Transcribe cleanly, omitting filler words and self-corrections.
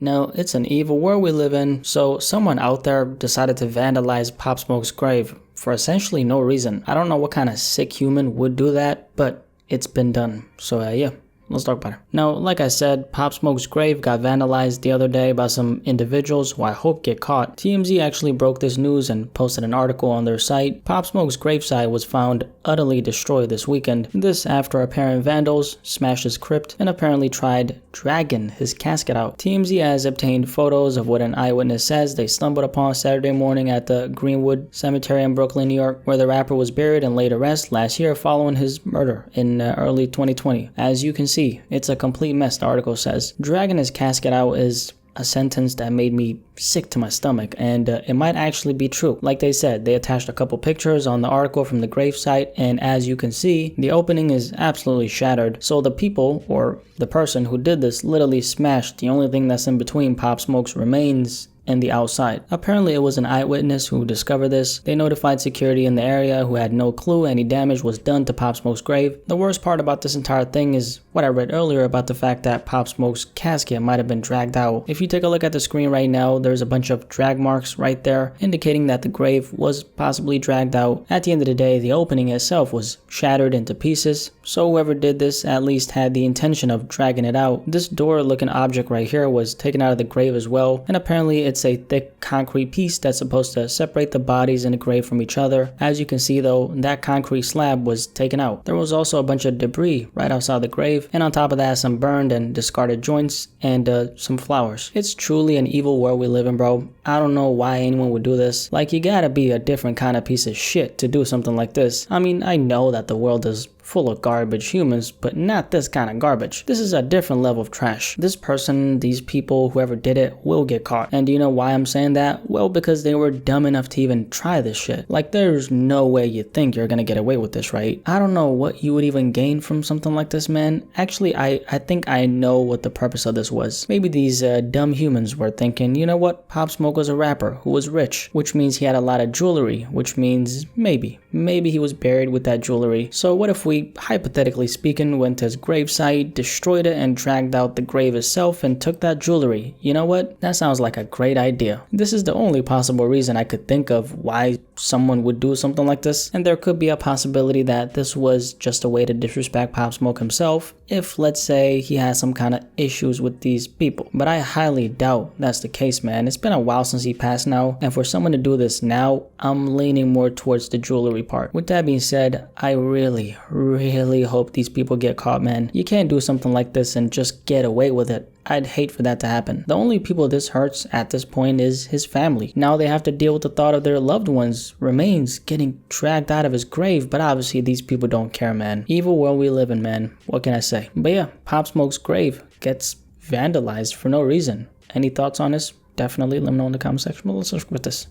Now, it's an evil world we live in, so someone out there decided to vandalize Pop Smoke's grave for essentially no reason. I don't know what kind of sick human would do that, but it's been done. So yeah. Let's talk about it. Now, like I said, Pop Smoke's grave got vandalized the other day by some individuals who I hope get caught. TMZ actually broke this news and posted an article on their site. Pop Smoke's gravesite was found utterly destroyed this weekend. This after apparent vandals smashed his crypt and apparently tried dragging his casket out. TMZ has obtained photos of what an eyewitness says they stumbled upon Saturday morning at the Greenwood Cemetery in Brooklyn, New York, where the rapper was buried and laid to rest last year following his murder in early 2020. As you can see, it's a complete mess, the article says. Dragging his casket out is a sentence that made me sick to my stomach, and it might actually be true. Like they said, they attached a couple pictures on the article from the gravesite, and as you can see, the opening is absolutely shattered. So the people, or the person who did this, literally smashed the only thing that's in between Pop Smoke's remains and the outside. Apparently it was an eyewitness who discovered this. They notified security in the area who had no clue any damage was done to Pop Smoke's grave. The worst part about this entire thing is what I read earlier about the fact that Pop Smoke's casket might have been dragged out. If you take a look at the screen right now, there's a bunch of drag marks right there indicating that the grave was possibly dragged out. At the end of the day, the opening itself was shattered into pieces, so whoever did this at least had the intention of dragging it out. This door looking object right here was taken out of the grave as well, and apparently it's a thick concrete piece that's supposed to separate the bodies in the grave from each other. As you can see though, that concrete slab was taken out. There was also a bunch of debris right outside the grave, and on top of that some burned and discarded joints and some flowers. It's truly an evil world we live in, bro. I don't know why anyone would do this. Like, you gotta be a different kind of piece of shit to do something like this. I mean, I know that the world is full of garbage humans, but not this kind of garbage. This is a different level of trash. This person, these people, whoever did it, will get caught. And do you know why I'm saying that? Well, because they were dumb enough to even try this shit. Like, there's no way you think you're gonna get away with this, right? I don't know what you would even gain from something like this, man. Actually, I think I know what the purpose of this was. Maybe these dumb humans were thinking, you know what? Pop Smoke was a rapper who was rich, which means he had a lot of jewelry, which means maybe he was buried with that jewelry. So what if we, hypothetically speaking, went to his gravesite, destroyed it, and dragged out the grave itself and took that jewelry? You know what? That sounds like a great idea. This is the only possible reason I could think of why someone would do something like this, and there could be a possibility that this was just a way to disrespect Pop Smoke himself if, let's say, he has some kind of issues with these people. But I highly doubt that's the case, man. It's been a while since he passed now, and for someone to do this now, I'm leaning more towards the jewelry part. With that being said, I really hope these people get caught, man. You can't do something like this and just get away with it. I'd hate for that to happen. The only people this hurts at this point is his family. Now they have to deal with the thought of their loved ones' remains getting dragged out of his grave, but obviously these people don't care, man. Evil world we live in, man. What can I say? But yeah, Pop Smoke's grave gets vandalized for no reason. Any thoughts on this? Definitely let me know in the comment section below. Let's with this.